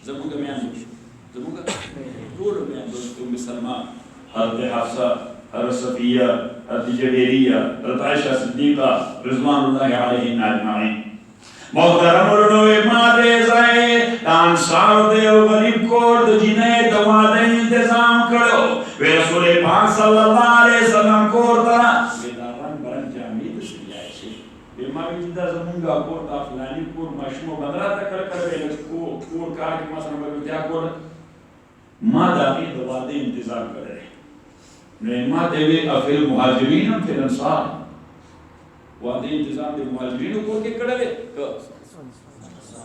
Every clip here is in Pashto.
زموږ میندو زموږ ټولو میندو ام سلمہ، حضرت حفصہ، حضرت صفیہ، حضرت جویریہ، حضرت عائشہ صدیقہ رضوان اللہ علیہم اجمعین. محترم ورنو ماتے زائے انصار دے غریب کور د جنے دوادے انتظام کرو وی رسول پاک صلی اللہ علیہ وسلم کور تا بیداران برن جامعی دستی آئے چھے بیما بھی جدہ زمونگا کور تا فلانی کور مشمو بندرہ تا کر بیلکس کور کار کی مثلا بگتیا کور ما داقی دوادے انتظام کر رہے نعمہ دیوے افل مہاجرین فی الانصار وادي انتظام المهاجرين وكل كده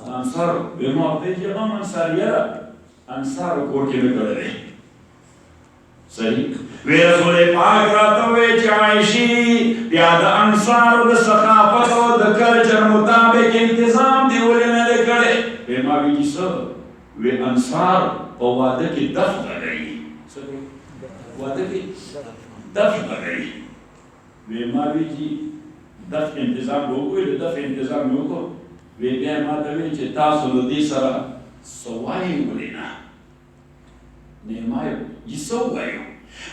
انصار بما بيجي هم انصار يرى انصار وكل كده صحيح ورسول پاک راتوي عائشي بياد انصار والثقافت والكلچر مطابق انتظام دي ولنا لكړي بما بيجي سو و انصار او واده کې دفع غړي واده کې دفع غړي بما بيجي دفع انتظام وکړو د دفع انتظام وکړو وی بیا ما ته وی چې تاسو د دې سره سوای ولینا نه ما یې سوایو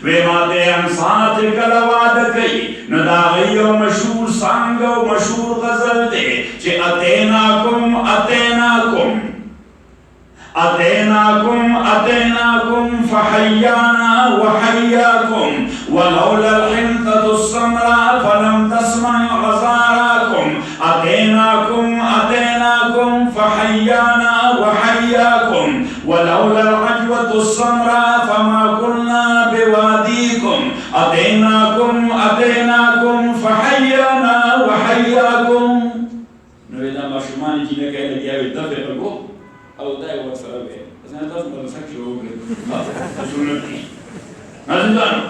وی ما ته انصار چې کله واده کوي نو دا یو مشهور سانګ او مشهور غزل دی چې اتیناکم اتیناکم اتیناکم اتیناکم فحیانا وحیاکم ولولا الحنطة السمراء فلم تسمع غزاراكم اتیناکم اتیناکم فحیانا وحیاکم ولولا العجوة السمراء فما كنا بواديكم اتیناکم اتیناکم فحیانا وحیاکم نو دا ماشومان چې نه کوي دا یو دفع کو او دا یو سره وي ځنه تاسو په څه کې وګورئ تاسو نه نازدانو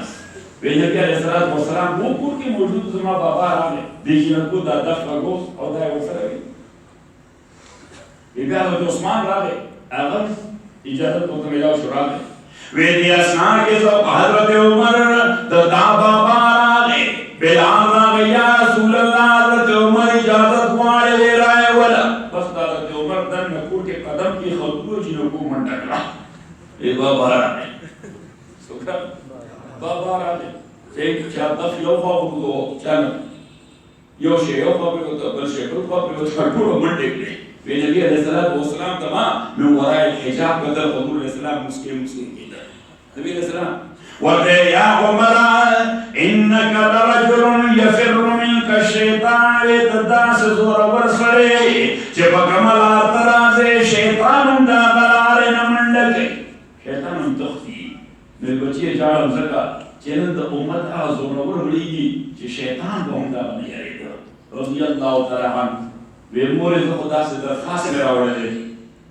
وی نبی علیہ السلام وہ کور کی موجود زما بابا راغی دیجی نکو دا دفع گوس او دا یو سره وي بیا حضرت عثمان راغی هغه اجازت ورته ملاو شو راغی وی دی اسنا کې حضرت عمر دا بابا راغی بلال راغی یا رسول الله حضرت عمر اجازت غواړي راي ولا بس دا حضرت عمر دن کور کې قدم کې خطو چې نکو منډه کړه ای بابا راغی سوکا بابا راغی چې دفع یو خوا وکړو چانه یو شی یو خوا وکړو بل شی بل خوا وکړو ټول منډه کړې وی نبی علیہ السلام تمام من وراء الحجاب بدل حضور علیہ السلام مسلم کیدا نبی علیہ السلام ورته یا عمر انك لرجل يفر منك الشيطان تداس زور ورسره چې په کمال ترازه شیطان دا قرار نه منډه شیطان هم تختی نو بچی جاړم زکه چې نن د امت هغه زور ورولېږي چې شیطان به هم دا نه یریږي رضی الله تعالی عنہ وی مورې زه خو داسې درخواست مې راوړلی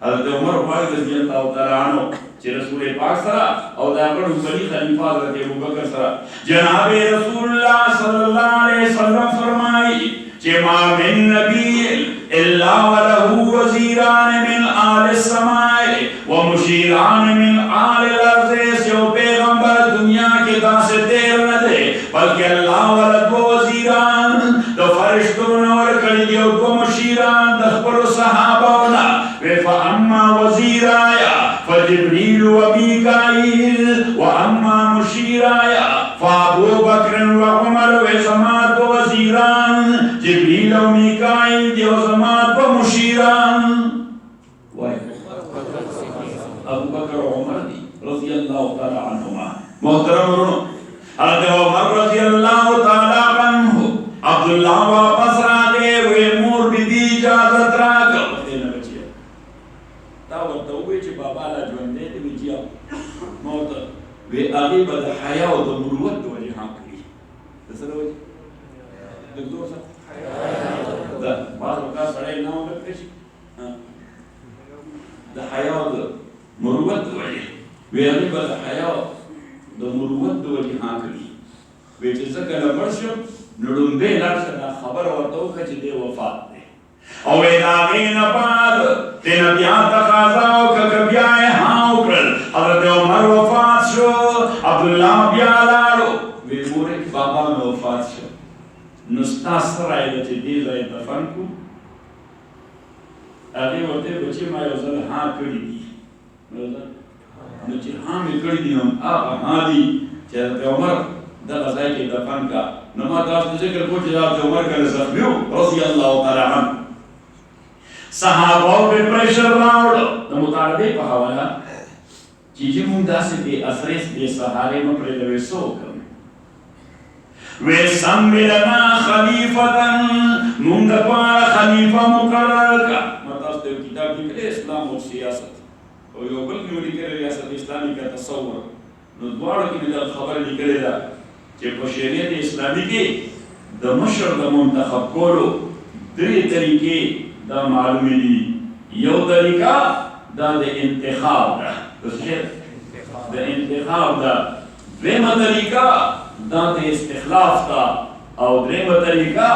حضرت عمر فاروق رضی الله تعالی عنہ چې رسول پاک سره او د هغه ولی خلیفہ حضرت ابوبکر سره جناب رسول الله صلی الله علیه وسلم فرمایي چې ما من نبی الا وله وزیران من آل السماء ومشیران من آل الارض یو پیغمبر دنیا کې داسې تیر نه دی بلکې الله ولا دو وزیران د فرشتو نور کړي دی او دو مشیران د خپل صحابهونه فاما وزیرایا فجبریل ومیکائیل واما مشیرایا فابو بکر وعمر وزمات وزیران جبریل ومیکائیل دی وزمات ومشیران ابو بکر وعمر دی رضی اللہ تعالی عنہما محترم حضرت عمر رضی اللہ تعالی عنہ عبداللہ واپس راگے وی مور بی دی اجازت راگا تا ورته وی چې بابا لا ژوند دی وی چې موت وی هغه به د حیا او د مروت د وجه هم کړی د سره وجه دکتور صاحب دا بعض وخت سړی نه وکړي شي د حیا او د مروت د وجه وی هغه به د حیا او د مروت د وجه هم کړی وی چې څنګه لمر شو نو لومبه لارښه خبر ورته وکړي چې دی وفات او اداغین بعد تینا بیا تقاضا او کبیا ہاں اکرل حضرت عمر وفات شو عبداللہ بیا لارو وی مورے بابا میں وفات شو نستا سرائی لچے دیز آئی دفن کو اگه ورته بچی ما یو ځل ها کړی دي نو چې ها مې کړي دي نو هغه دي چې حضرت عمر دغه ځای کې دفن کا. نو ما تاسو ته ذکر کوم چې حضرت عمر کله زخمي وو رضی الله تعالی عنه. صحابه په پریشر راوړ د مطالبه په حواله چې موږ داسې بې اثرې بې سهارې مه پرېږدوې څه وکړو. وی سم لنا خلیفتن موږ دپاره خلیفه مقرر کړه. ما تاسو ته یو کتاب لیکلی اسلام او سیاست او یو بل کې مې لیکلی ریاست اسلامي کا تصور. نو دواړو کې مې دا خبره لیکلې ده چې په شریعت اسلامي کې د مشر د منتخب کولو درې طریقې دا معلومې دي. یو طریقه دا د انتخاب ده د انتخاب ده. دویمه طریقه دا د استخلاف ده او دریمه طریقه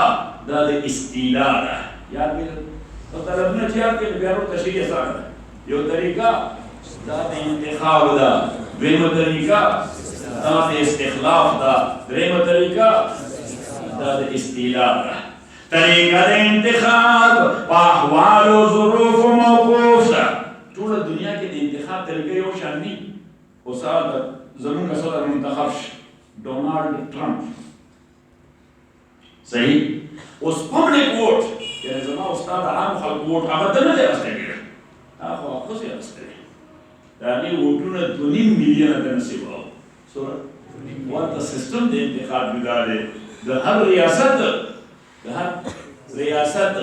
دا د استیلا ده. یاد مې په طرفونه چې یاد کړي بیا ورته تشریح اسانه ده. یو طریقه دا د انتخاب ده، دویمه طریقه دا د استخلاف ده، دریمه طریقه دا د استیلا ده. طریقه د انتخاب په احوال او ظروفو موقوف ده. ټوله دنیا کې د انتخاب طریقه یو شان دي. اوس زمونږ صدر منتخب شي ډونالډ ټرمپ، صحیح. اوس پبلک ووټ یعنې زما استاد عام خلکو ووټ هغه ته نه دی اخیستی کېږي، هغه خو واپس یې اخیستی دی. د هغې ووټونه 2.5 میلیونه ته نصیبه وو. څومره ورته سیستم د انتخاب جدا دی. د هر ریاست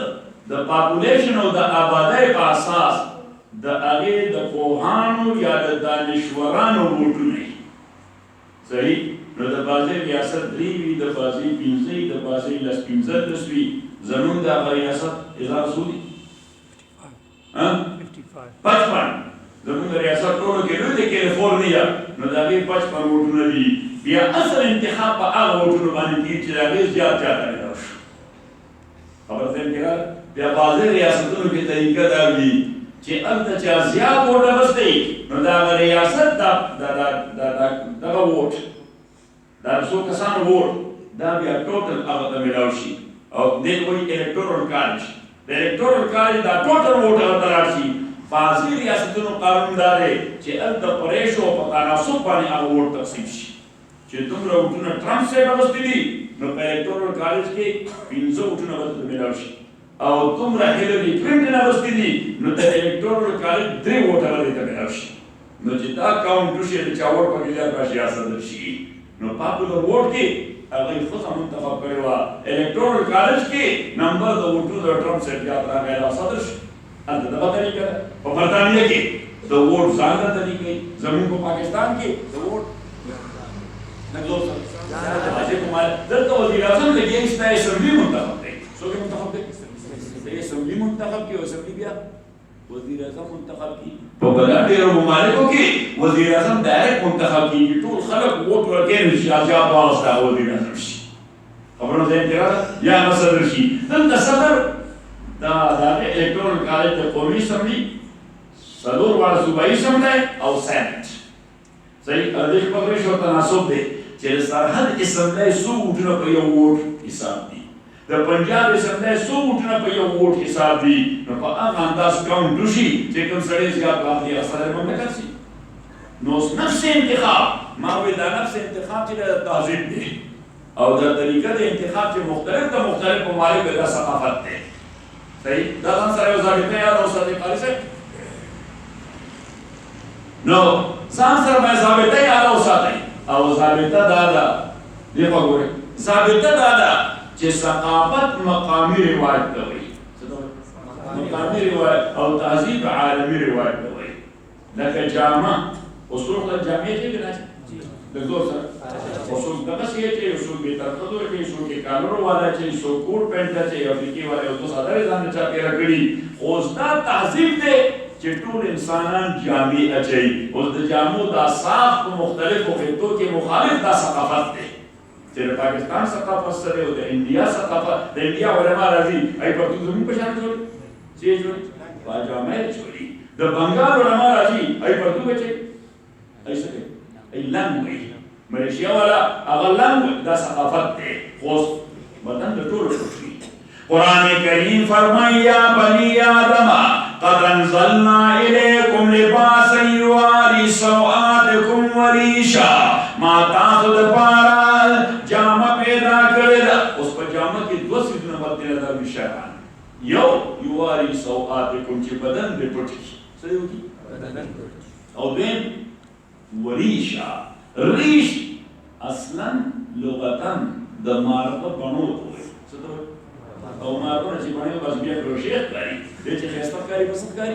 د پاپولیشن او د آبادۍ په اساس د هغې د پوهانو یا د دانشورانو ووټونه وي، صحیح. نو د بعضې ریاست 3 وي، د بعضې 5 وي، د بعضې 15 وي. زمونږ د هغه ریاست اضافه څو دي؟ 55. زمونږ د ریاست ټولو کې لوی دی کیلیفورنیا، نو د هغې 55 ووټونه دي. بیا اصل انتخاب په هغه ووټونو باندې کېږي چې د هغې زیات چاته میلاو شو. خبره فهم کې راغله؟ بیا بعضې ریاستونو کې طریقه دا وي چې هلته چا زیات ووټ اخیستی نو د هغه ریاست دغه ووټ دا څو کسانو ووټ دا بیا ټوټل هغه ته میلاو شي او دې ته وایي الیکټورل کالج. د الیکټورل کالج دا ټوټل ووټ هغه ته راشي. بعضې ریاستونو قانون دا دی چې هلته په ریشو او په تناسب باندې هغه ووټ تقسیم شي چې دومره ووټونه ټرمپ صاحب اخیستي دي نو په الیکټورل کالج کې 15 ووټونه به ته میلاو شي، او دومره هیلري کلینټن اخیستي دي نو د الیکټورل کالج 3 ووټه به دې ته میلاو شي. نو چې دا کاونټ وشي د چا ووټ پکې زیات راشي یا صدر شي نو پاپولر ووټ کې هغه یې ښځه منتخب کړې وه. الیکټورل کالج کې نمبر د ووټونو د ټرمپ صاحب زیات راغی او صدر شي. هلته دغه طریقه ده. په برطانیه کې د ووټ ځانته طریقې، زمونږ په پاکستان کې د ووټ دلته وزیر اعظم لګیا ستا اسمبلي منتخب دی. څوک یې منتخب دی؟ د اسمبلي منتخب کې او اسمبلي بیا وزیر اعظم منتخب کیږي. په بله ډېرو ممالکو کې وزیر اعظم ډایرکټ منتخب کیږي. ټول خلک ووټ ورکوي نو چې اجاب واغسته وزیر اعظم شي. خبرونه ذهن کې راغله؟ یا هغه صدر شي. دلته صدر د هغې الیکټورل کالج د قومي اسمبلي 4 واړه صوبایي اسمبلی او سینټ، صحیح. د دې په ریشو تناسب دی چې د سرحد اسمبلی څو ووټونه په یو ووټ حساب دي، د پنجاب اسمبلی څو ووټونه په یو ووټ حساب دي. نو په هغه انداز کاونټ وشي چې کوم سړی زیات واخلي هغه صدر مملکت شي. نو نفس انتخاب ما وایي دا نفس انتخاب چې دا تهذیب دی او دا طریقه د انتخاب چې مختلف د مختلف ممالکو دا ثقافت دی، صحیح. دا ځان سره یو ضابطه یاد وساتئ قاري صاحب. نو ځان سره باید ضابطه یاد وساتئ او ضابطه دا ده، دې خوا ګورئ، ضابطه دا ده چې ثقافت مقامي روایت ته وایي. مقامي روایت او تهذیب عالمي روایت ته وایي. لکه جامه اوس ټول خلک جامې اچوي که نه اچوي؟ د زور سره او څوک دغسې اچوي، څوک بې ترقدو اچوي، څوک یې کالرو والا اچوي، څوک کوټ پینټ اچوي، افریقي والا یو څو څادرې ځان نه چاپېره کړي. خو اوس دا تهذیب دی چې ټول انسانان جامې اچوي. اوس د جامو دا ساخت په مختلفو خطو کې مخالف دا ثقافت دی چې د پاکستان ثقافت سره او د انډیا ثقافت. د انډیا علما راځي ای پښتون زموږ په شان جوړي چې جوړي پاجامې جوړي. د بنګال علما راځي ای پښتون بچي ای څه کوي ای لنګ وایي. ملیشیا والا هغه لنګ دا ثقافت دی. خو وطن د ټولو خوښي. قرآن کریم فرمایي یا بني آدم قد انزلنا الیکم لباسا یواری سوآتکم وریشا ما تاسو دپارا جامع پیدا کرده اس پا جامع کی دو سیدنا مدد نظر بشیران یو یواری سوآتکم چی بدن بے پٹکی صحیح ہوگی او دین وریشا ریش اصلا لغتاً د مارکو بنو ہوئے ستوئے او مارکو نچی بنو بس بیا کروشیخ کاری دیچے خیستت کاری پسند کاری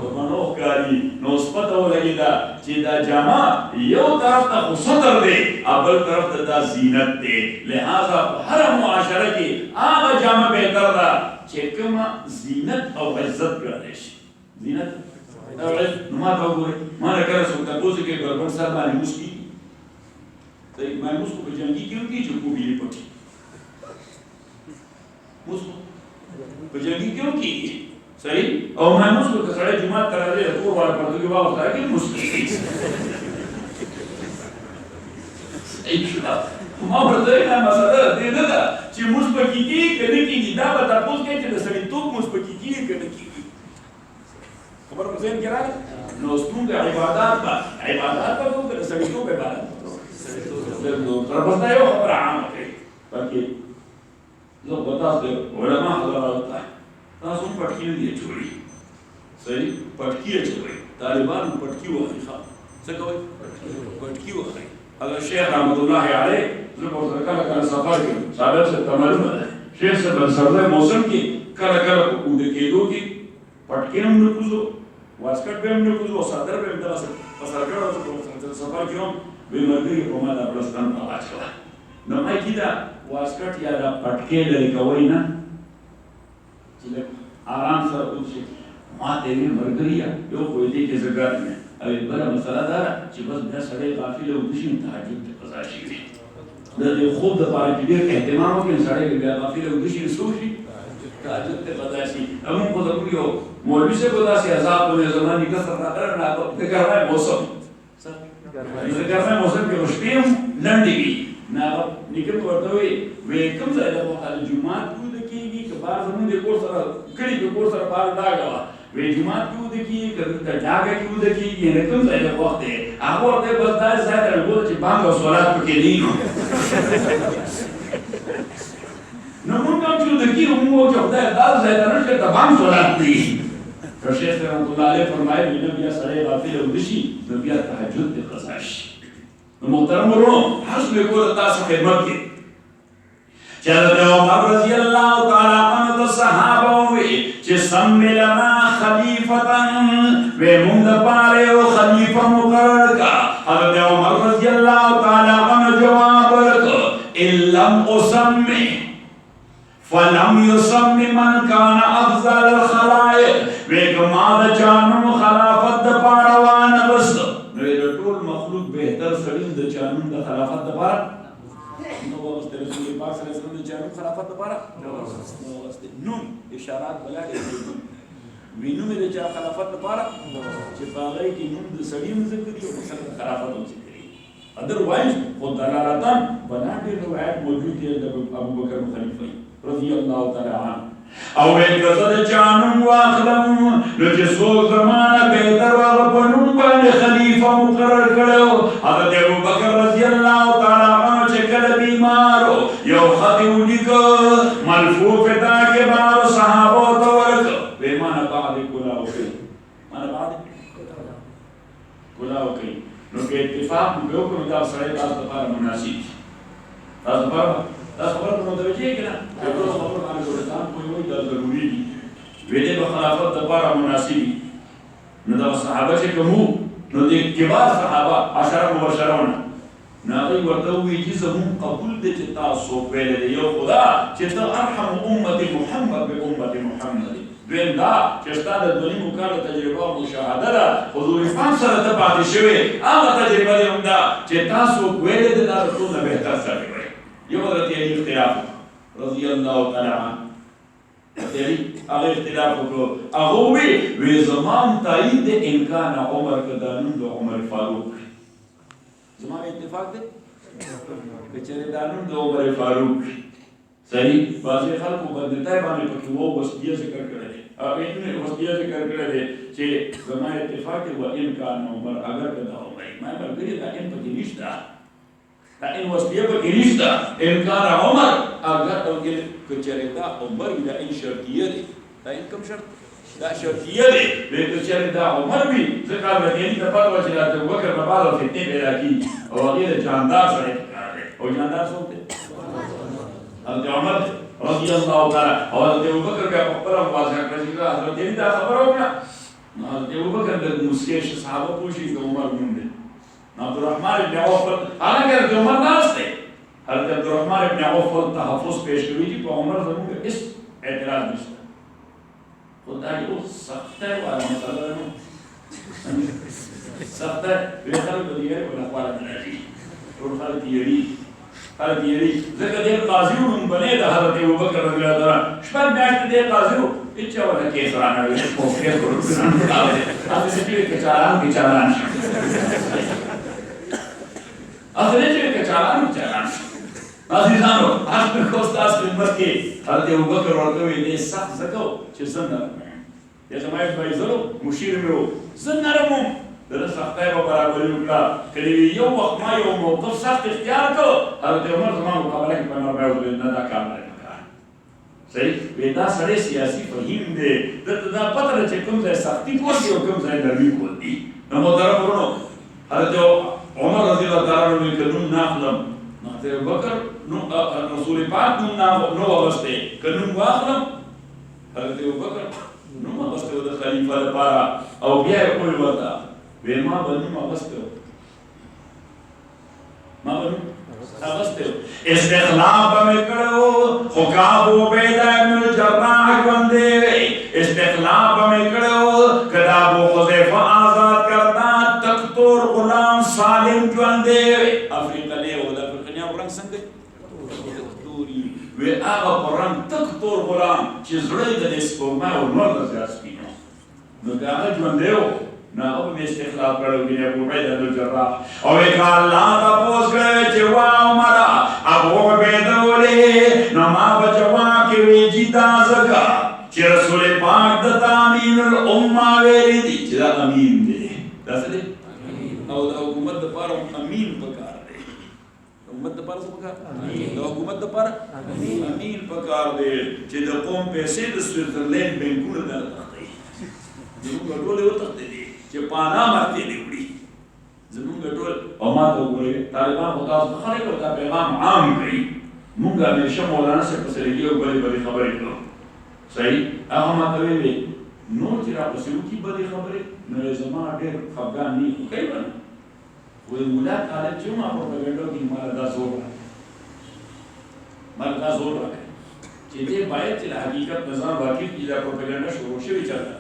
بنو کاری نو سپت ہو لگی دا چی دا جامع یو طرف تا خسطر دے ابل طرف تا زینت دے لہذا ہر معاشرہ کی آغا جامع بہتر دا چی کم زینت او عزت کردیش زینت او عزت نما تا ہوئے مانا کرسو تپوزی کے گربن سر مانی مسکی میں مسکو پہ جنگی کیوں کی جو کو بھی پٹی مسکو پہ جنگی کیوں کی صحیح اور میں مسکو کسڑے جماعت کرا دے تو والا پڑھتو کے بعد ہوتا ہے کہ مسکی صحیح شدہ ماں پڑھتا ہے نا مسئلہ دے دا چی مسکو کی کنے کی دا بتا پوز کے چی دسلی تو مسکو کی کنے کی خبر مزین کرا ہے نوستون کے عبادات پا تو کہ دسلی تو پہ عبادات تربستا یو خبر عام ہے تاکہ لوگ بتاس دے علماء حضرات ہوتا ہے تاسو پٹکی نہیں دیئے چھوڑی صحیح پٹکی ہے چھوڑی طالبان پٹکی ہوا ہے خواب سکوئی پٹکی ہوا ہے اگر شیخ رحمت اللہ علیہ ذکر سرکر کل سفر کی صاحب سے تمرم ہے شیخ سے بلسردہ موسم کی کل کودے کے دو کی پٹکی ہم نکوزو واسکٹ پہ ہم نکوزو صدر پہ ہم دلس پسرکر سفر کی ہم بے مردی کے پوما دا پلستان آواز کلا نمائی کی دا واسکٹ یا دا پٹکے لری کوئی نا چلے آرام سر کچھ سے ماں تیوی مرگری ہے یو کوئی دے کے زگرات میں ابھی بڑا مسئلہ دارا چی بس بیا سڑے غافل ہے ادشی تحجد تے قضاشی دی دا دے خوب دا پارا کی دیر احتمام ہو کہ سڑے بیا غافل ہے ادشی سوشی تحجد تے قضاشی امون کو ضروری ہو مولوی سے بدا سی عذاب کو زمانی کسر نہ کرنا تو دکر رہا ہے موسم ذکر میں موسم کے رشتیم لنڈی بھی نکم کرتا ہوئی ویکم زیادہ وقال جماعت کیوں دکی گی کہ بار زمین دے کور سر کڑی کے کور سر بار داگا ہوا وی جماعت کیوں دکی گی کہ جاگا کیوں دکی گی نکم زیادہ وقت ہے آگو وقت ہے بس دائر زیادہ ہے بولتا چی بانگا سوالات پکے نہیں ہو نمون کم کیوں دکی ہوں وہ کہ خدا ہے دار زیادہ نشکر تبام سوالات نہیں رشیخ رحمت اللہ علیہ فرمائے کہ نبیہ سرے غافل ادشی نبیہ تحجد تے قضاشی محترم رونو حسن کو اللہ سے خدمت کے حضرت عمر رضی اللہ تعالیٰ عنہ صحابہ ہوئے چھ سمیلنا خلیفتاً وے مند پارے و خلیفہ مقرر کا حضرت عمر رضی اللہ تعالیٰ عنہ جواب رکھو اِلَّمْ اُسَمِّ فَلَمْ يُسَمِّ مَنْ كَانَ أَفْضَلَ الْخَلَائِقِ ویکماد چانم خلافت پاروان بست میرے طول مخلوق بہتر سلیم دا چانم دا خلافت پارا نو واسطے رسول پاک صلی اللہ علیہ وسلم دا چانم خلافت پارا نو واسطے نون اشارات بلا گئے وینو میرے چاہ خلافت پارا چپاگئی کی نون دا سلیم ذکری و مسلم خلافت ذکری ادروائز خود دلالتاً بنا کے روایت موجود ہے ابو بکر خلیفہ رضی اللہ تعالیٰ عنہ او ایک چانم واخلم نو چه سوک زمانہ بہتر واغپنون بان خلیفہ مقرر کرو حضرت ابو بکر رضی اللہ تعالیٰ عنہ چه کل بیمارو یو خطیو لکو ملفوف تاکے بارو صحابو تورک بے مانا بعد کلاو کئی مانا بعد کلاو کئی نو کہ اتفاق بیو کنو دا سرے داز دفار مناسب داز دفار داز خبر کو متوجہ ہے کہ نا کہ خبر آنے دولتان کوئی ہوئی دا ضروری دی ویدے بخلافت دپارا مناسبی نو دا صحابہ سے کمو نو دے کبار صحابہ عشرہ مبشرون ناغی وردوی جزمون قبول دے چتا صوف بیلے دے یو خدا چتا ارحم امت محمد بے امت محمد دویم دا چستا دا دونی مکار تجربہ و مشاہدہ دا حضور فان سر تباتی شوے آغا تجربہ دے ہم دا چتا صوف بیلے دے دا رسول بہتر سر ہوئے یہ حضرت علی اختلاف رضی اللہ تعالیٰ عنہ تیری اگر اختلاف کو اغوی وی زمان تایید دے امکان عمر کدانون دو عمر فاروق زمان اتفاق دے بچرے دانون دو عمر فاروق صحیح بازی خلق کو بدلتا ہے بانے پکی وہ وسطیہ ذکر کرے ابن وصیه ذکر کړی دی چې زما اتفاق و امکان عمر اگر کدا عمر ما مرګري دا ان پکې نشته دا ان وصیه پکې نشته امکان عمر اگر او کې کچره دا عمر دا ان شرطیه دی دا ان کوم شرط دا شرطیه دی به کچره دا عمر وي ځکه د دې په پاتو چې دا ابو بکر په بعد فتنه پیدا کی او هغه جاندار سره کار دی او جاندار څوک دی حضرت عمر رضی الله تعالی او حضرت ابوبکر بیا په خپل واضح کړی چې حضرت علی دا خبر وکړه حضرت ابوبکر د مسکیش صحابه پوښي د عمر نوم دی عبدالرحمن ابن عوف حالانکه حضرت عمر ناست دی حضرت عبدالرحمن ابن عوف تحفظ پیش کړی چې په عمر زموږ هیڅ اعتراض نشته خو دا یو سخته والا مسله ده سخته وی خلک د دیګر په لخوا راځي ټول خلک یې حضرت یری ځکه دې قاضي ونوم بنې د حضرت ابوبکر رضی الله عنه شپږ میاشتې دې قاضي وو هیڅ ولا کیس را نه وي خو خیر ورکړل هغه چې چالان عزیزانو هغه کوستاس په مرکه حضرت ابوبکر ورته وی دې سخت زکو چې څنګه یا زمای په ایزلو مشیر مې وو څنګه در سختای په برابرۍ وکړه کله یو وخت ما یو موقف سخت اختیار کړ حضرت عمر زما مقابله کې په نور باندې نه دا کار نه کړ صحیح ودا سره سیاسي فهیم دی دا پته چې کوم ځای سختي کوي او کوم ځای نرمي کوي نو محترم ورونو حضرت عمر رضی الله تعالی عنہ قانون ناخلم حضرت ابوبکر نو رسول پاک نو واغسته قانون واخلم حضرت ابوبکر نو واغسته د خلیفہ لپاره او بیا یې کوئی وتا ویما بنو اغسطو ما بنو اغسطو استخلاف بمکڑو خقاب عبیدہ ابن الجراح جوندے استخلاف بمکڑو کدابو خضیفہ آزاد کرنا تکتور غلام سالم جوندے افریقہ لے ہو دا افریقہ رنگ سنگے تکتوری وی آغا پر رنگ تکتور غلام چیز رئی دا دیسکو میں اور نور نزیاز پینو نو کہ آغا جوندے ہو نا او میں استخلاف کرو گی ابو عبیدہ بن الجراح او ایک اللہ تا پوس کرے چوا عمرہ ابو عبیدہ ولے نما بچوا کے وی جیتا زکا چی رسول پاک دتا امین الامہ ویری دی چی دا امین دے دا سدے او دا حکومت دا پارا امین پکار دے حکومت دا پارا سا پکار دا حکومت دا پارا امین پکار دے چی دا قوم پیسے دا سویترلینڈ بینکون دا تختے جنہوں کا ٹولے وہ تختے دے چې پانا مرته دی وړي زمونږ ټول او ما ته وګورئ طالبان خو تاسو خلک او دا پیغام عام کړي مونږ همیشه مولانا صاحب په سره یو بلې خبرې کوو صحیح هغه ما ته ویلي نور چې راپسې وکړي بدې خبرې نو یې زما ډېر خفګان نه خو کوي به نه وایي مولا طالب چې ما پروپاګنډا کې ماله دا زور راکړي ماله دا زور راکړي چې دې باید چې د حقیقت نظام واقف کړي دا پروپاګنډا شروع شوې چېرته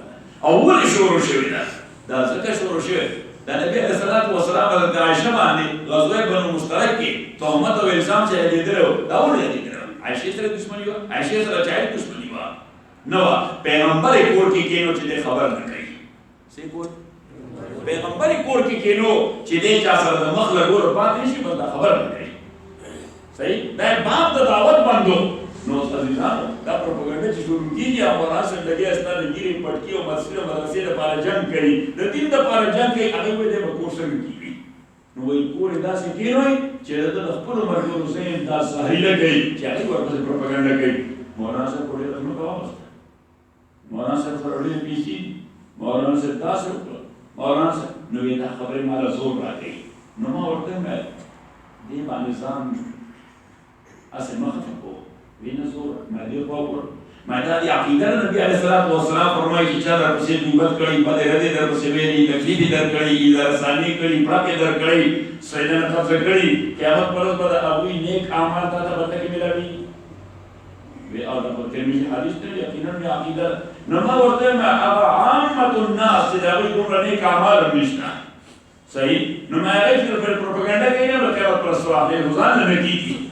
او ولې شروع شوې ده دا ځکه شروع شوې د نبي علیه الصلاة والسلام حضرت عایشه باندې غزوه بنو مشترک کې تهمت او الزام چې لیدلی و دا ولې لیدلی و عایشې سره دښمني وه عایشې سره چا دښمني وه نه وه پیغمبر یې کور کې کېنو چې دی خبر نه کوي څه کور پیغمبر یې کور کې کېنو چې دی چا سره د مخ له ګوره پاتې نشي بس دا خبر نه کوي صحیح دا باب د دعوت بندو نو عزیزانو دا پروپاګنډا چې شروع کیږي او مولانا صاحب لګیا استا د ګیرې پټکي او مدرسې لپاره جنګ کوي د دین لپاره جنګ کوي هغه وایي د کور څنګه کیږي نو وایي کور یې داسې کېنوي چې د خپلو ملګرو ذهن دا سهیله کوي چې هغې ورپسې پروپاګنډا کوي مولانا صاحب خو ډېره ځمکه واخیسته مولانا صاحب سره ډېرې پیسې مولانا صاحب داسې وکړه مولانا صاحب نو یې دا خبرې ما له زور راکوي نو ما ورته وویل دې باندې ځان هسې مه خفه کوو وینه زور ما دې خوا وکړ ما دا د عقیده نبي علیه الصلاة والسلام فرمایي چې چا درپسې غیبت کړی بدې ردې درپسې ویلي تکلیف یې درکړی ایله رساني کړي پړق یې درکړی سیدنه قبضه کړي قیامت پر ورځ به د هغوی نیک اعمال تا ته بدله کې ملاوي او د ترمذي حدیث دی یقینا مې عقیده نو ما ورته وایم هغه عامة الناس چې د هغوی دومره نیک اعمال هم نشته صحیح نو ما هغې چې پر پروپاګنډا کوي نو قیامت پر ورځ هغې ځان نه کېږي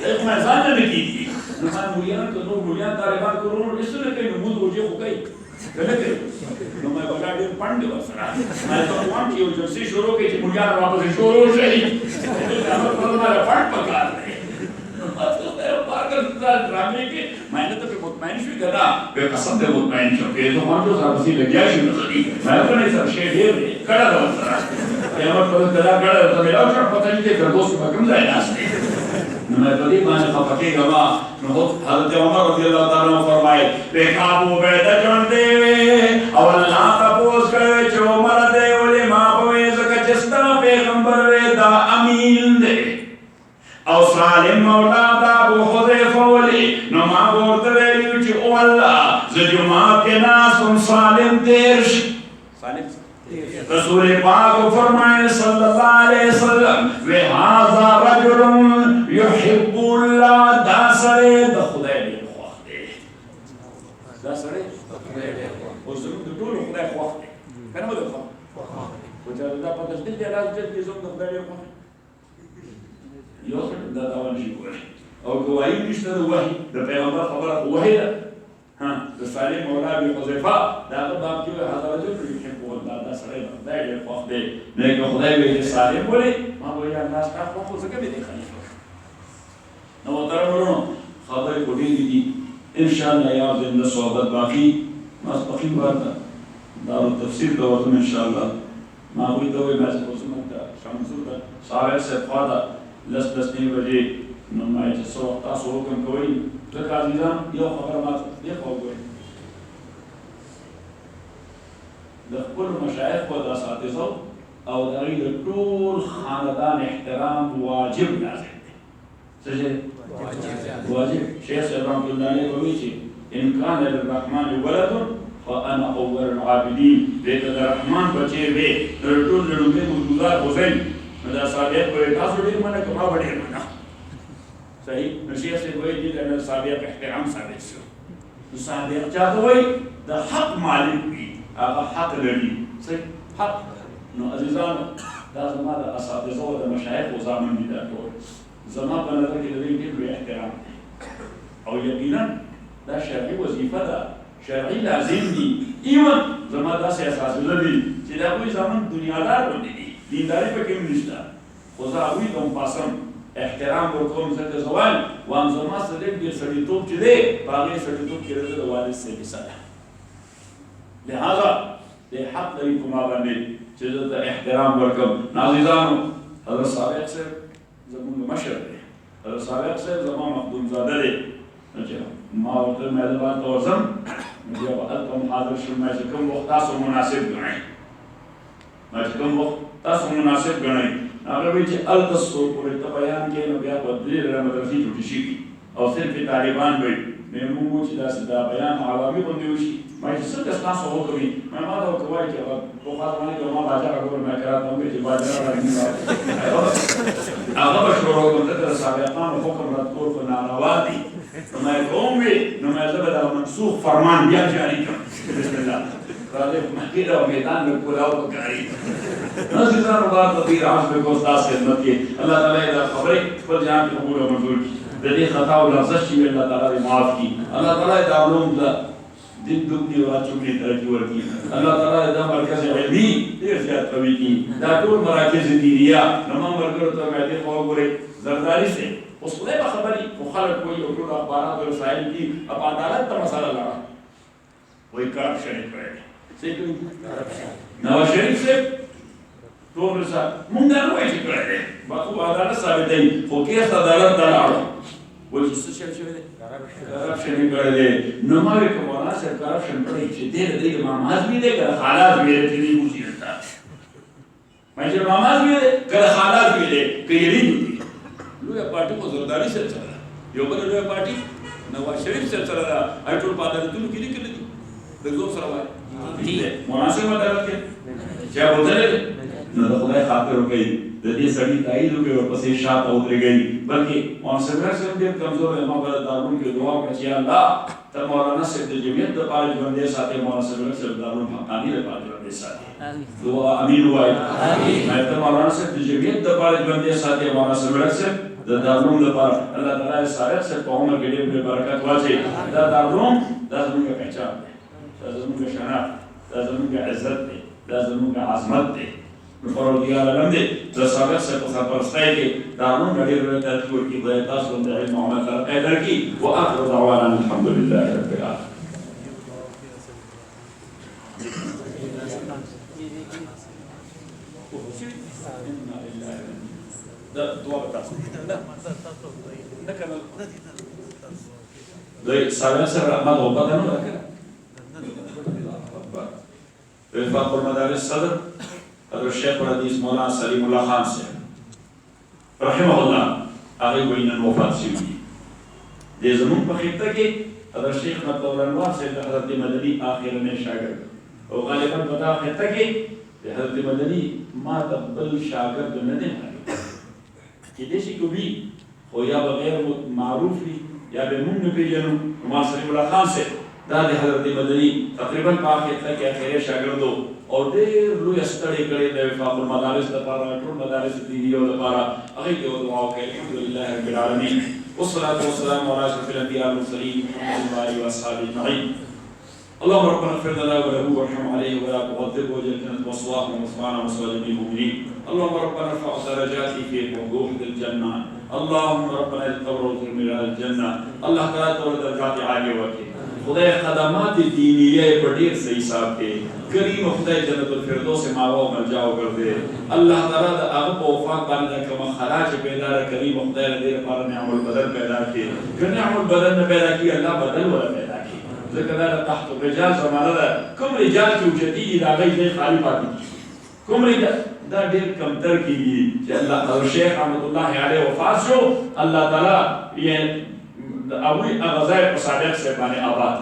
ما ځان نه کېږي نو ما مولیان که نور مولیان طالبان که نور هېڅ نه کوي نو مونځ روژې خو کوي که نه کوي نو ما بلا ډېر پنډ دی ورسره ما ته وایم چې یو جلسې شروع کړي چې مولیان راپسې شروع شي هغه پر ما له پنډ پکار دی نو ما ته وایي پاگل ډرامې کې ما نه ته پرې مطمئن شوي كنا بقسم ده مطمئن شو كده تو هم جو سامسي لگیا شي نزدي ما کنه سر شي ډیر کړه دا سره یا ما په کله کړه ته ملاو شو پته دې تر دوست په کوم ځای ناس دي نو ما په دې باندې خفقه غما نو حضرت عمر رضی الله تعالی عنہ فرمایي بکابو به جون دې او الله تاسو کوي چې عمر دې ولې ما په ځکه چې ستاسو پیغمبر دا امین دې او سالم مولا دا ابو حذیفه ولی نو ما ورته ویلو چې او الله ز جمعه کې ناس سالم دیرش سالم رسول پاک فرمائے صلی اللہ علیہ وسلم وهذا رجل يحب الله دا سره د خدای ډیر خوښ دی دا سره خدای ډیر خوښ او زموږ د ټول خدای خوښ دی کنه مو ده خوښ او چې دا په تشدید دی راځي چې زموږ د خدای ډیر خوښ یو څه دا تاوان شي کوي او گواهی نشته د وحی د پیغمبر خبره وحی ده ها د سالم مولا ابي حذیفه دا باب کې حضرت رجل يحب الله دا سره خدای ډیر خوښ دی نه که خدای به سالم ولي ما وایي الناس کا خو څه کوي دی خلیفہ نو ترورو خبرې کوټې دي ان شاء الله یا زنده صحبت باقی ما سپخین ورته دا تفسیر دا ورته ان شاء الله ما وایي دا وایي مې څه وسمه شمسو دا صاحب سے فاده لس بجے نمائے جس وقت تاسو حکم کوئی لکه عزیزان یو خبره ماته یې خو وګورئ د خپلو مشایخو د اساتذو او د هغوی د ټول خاندان احترام واجب لازم دی څه شی واجب شیخ صاحب رحمة الله علیه به وایي چې ان کان للرحمن ولد فانا اول العابدین دې ته د رحمان بچی وی د ټول لومړی موجودات حسین نو دا صابیت کوئی تاسو ډیر منه که ما به ډیر منه صحیح نو شیخ صاحب وایي دې ته صابیت احترام ثابت شو نو صابیت چاته وایي د حق مالک وي هغه حق لري صحیح حق نو عزیزانو دا زما د اساتذو او د مشایخو زامن دي دا ټول زما په نظر کې د دې ډېر لوی احترام دی او یقینا دا شرعي وظیفه ده شرعي لازم دي ایون زما داسې اساتذه دي چې د هغوی زامن دنیادار غوندې دي دینداري پکې هم نشته خو زه هغوی ته هم پاسم احترام ورکوم ځکه زه وایم وایم زما څه ډېر سړیتوب چې دی په هغې سړیتوب کې د ده د والد صاحب حصه ده لہذا د حق لري په ما باندې چې زه ته احترام ورکړم عزیزانو حضرت سابق صاحب زموږ مشر دی حضرت سابق صاحب زما مخدوم زاده دی ما ورته مهربان ته ورځم نو بیا به هلته هم حاضر شم ما چې کوم وخت تاسو مناسب ګڼئ ما چې کوم وخت تاسو مناسب ګڼئ هغه وایي چې هلته څو پورې ته بیان کوې نو بیا به درې مدرسې جوړې شوي او صرف طالبان به وي نو موږ وایو چې داسې دا بیان عوامي غوندې وشي ما چې څه کس تاسو وکړي ما ته ورته وایي چې هغه پخوا زمانې کې ما باجره ګور ما کرات هم وایي چې باجره راځي هغه به شروع کړم ځکه د سابقانو حکم راتګور خو ناروا دي نو ما یې کوم وي نو ما زه به دا منسوخ فرمان بیا جاري کړم بسم الله راځئ مسجد او میدان میں کلاو پکاري عزیزانو بات وزیر عام په استاد خدمت کې الله تعالی دا خبرې خپل جان کې قبول او منظور کړي د دې خطا او لغزش چې الله تعالی معاف کړي الله تعالی دا علوم دا دین دوبني او چوبني ترقي ورکړي الله تعالی دا مرکز علمي ډېر زیات قوي کړي دا ټول مراکز دینیه نو موږ ورګرو ته مې دې خو وګورئ زرداری سے اوس خدای په خبري خو خلک کوئی او ټول اخبارات او رسایل دي اب عدالت ته مسله لاره وایي کرپشن یې کړی نواز شریف صاحب ټول رسا مونږ نه وایي چې کړی دی باخو عدالت ثابتوي خو کیس عدالت ته لاړو وایي چې څه شی شوی دی کرپشن یې کړی دی نو ما وایي که مولانا صاحب کرپشن کړی چې دی د دې ماماز وي دی که د خالات وي دی چې دی موسي ورته ما چې ماماز وي دی که د خالات وي دی که یې وي لویه پارټي خو زرداري صاحب سره ده یو بله لویه پارټي نواز شریف صاحب سره ده هغې ټول په عدالتونو کې لیکلي دي د زور سره وایي مناسب عدالت کې چا بوتلی دی نو د خدای خاطر وکړئ د دې سړي تایید وکړئ ورپسې شاته ودرېږئ بلکې مولانا صاحب ډېر کمزور دی ما به دارالعلوم کې دعا وکړه چې یا الله ته مولانا صاحب د جمعیت دپاره ژوندی ساتې مولانا صاحب دارالعلوم حقاني دپاره ژوندی ساتې دعا امین ووایئ ته مولانا صاحب د جمعیت دپاره ژوندی ساتې مولانا صاحب د دارالعلوم لپاره الله تعالی سارق صاحب په عمر کې ډېر برکت واچوي دا دارالعلوم دا زموږ پهچان دی دا زموږ شناخت دا زموږ عزت دی دا زموږ عظمت دی نفر ديال لمده زسابق سپسر پرستای کی دانو نډیر ورته ترتیب کی خدای تاسو د علم او عمل سره پیدا کی واخر دعوانا الحمد لله رب العالمين. دوی سره سره رحمت او بدن وکړه. وفاق المدارس صدر حضرت شیخ الحدیث مولانا سلیم الله خان سے رحمه الله هغه وینن وفات شوی دي زمون په خطه کې حضرت شیخ مطلب انوار سے حضرت مدنی اخرنه شاګرد او غالبا په دا خطه کې حضرت مدنی ما تقبل شاګرد نه دی کې دې شي کوي خو یا بغیر معروف وي یا به مونږ نه پیژنو. مولانا سلیم الله خان سے دا د حضرت مدنی تقریبا په خطه کې اخیری شاګردو او ډېر لوی ستړي کړي د وفاق المدارس لپاره ټول مدارس دینی او لپاره هغه کې دعا وکړي. الحمدلله رب العالمین والصلاة والسلام على أشرف الأنبياء والمرسلين محمد وآله وأصحابه أجمعين. اللهم ربنا اغفر لنا وله وارحم عليه ولا تعذبه واجعل جنة مصواه ومصوانا ومصوى جميع المؤمنين. اللهم ربنا ارفع درجاته في وقوف الجنة. اللهم ربنا القبر من الجنة. الله تعالى تور درجات عالية وكي خدای خدمات دینیه په ډیر صحیح حساب کې کریم خدای جنت الفردوس ماوا او ملجاو ګرځي. الله تعالی د هغه په وفات باندې کوم خراج پیدا کړ کریم خدای دې لپاره نعم البدن پیدا کړي. که نعم البدن نه پیدا کړي الله بدل ولا پیدا کړي. ځکه دا تحت الرجال زمانه ده. کوم رجال چې اوجدي دا غي خالی پاتې کوم رجال دا ډیر کمتر کیږي چې الله شیخ رحمت الله علیه وفات شو الله تعالی یې ابوی اغزای په صادق سے باندې آباد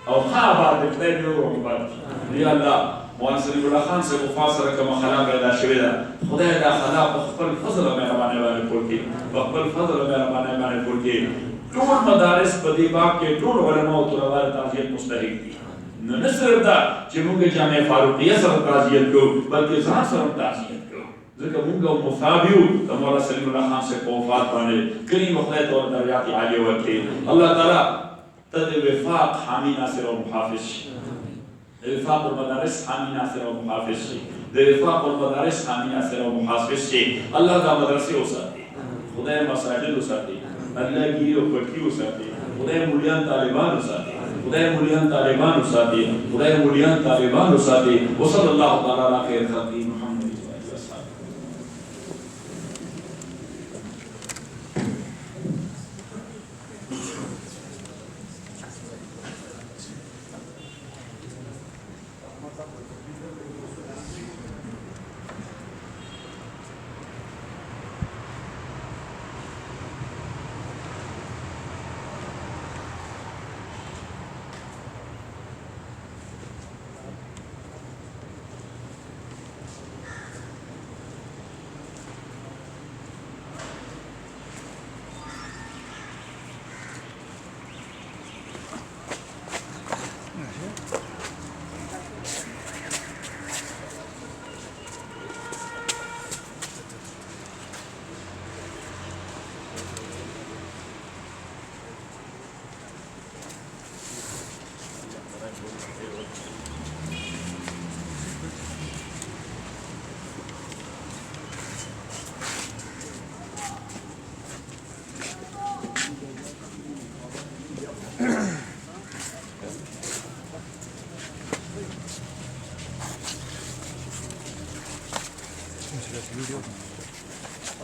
او ښه آباد د خدای دې وکړي. یا الله مولانا سلیم الله خان سے وفات سره کوم خلا پیدا شوې ده خدای دا خلا په خپل فضل او مهرباني باندې پوره کړي. په خپل فضل او مهرباني باندې پوره کړي. ټول مدارس په دې باب کې ټول علما او طلباء تعزیت مستحق دي. نه صرف دا چې موږ جامع فاروقیه سره تعزیت کوو بلکې ځان سره تعزیت ذکر مونږ او مصابیو د مولا سلیم الله خان سے په وفات باندې کریم خدای ته درجات عالیه ورکړي. الله تعالی ته د وفاق حامی ناصر او محافظ شي. د وفاق المدارس حامی ناصر او محافظ شي. د وفاق المدارس حامی ناصر او محافظ شي. الله دا مدرسې وساتي. خدای مساجد وساتي. الله ګیری او پټکی وساتي. خدای مولیان طالبان وساتي. خدای مولیان طالبان وساتي. خدای مولیان طالبان وساتي. وصلی الله تعالی علی خیر خلقه محمد.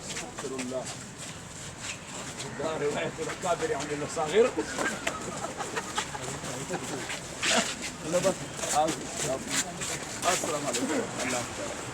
استغفر الله. ده رواية الكابر يعني الصغير. السلام عليكم. الله يخليك.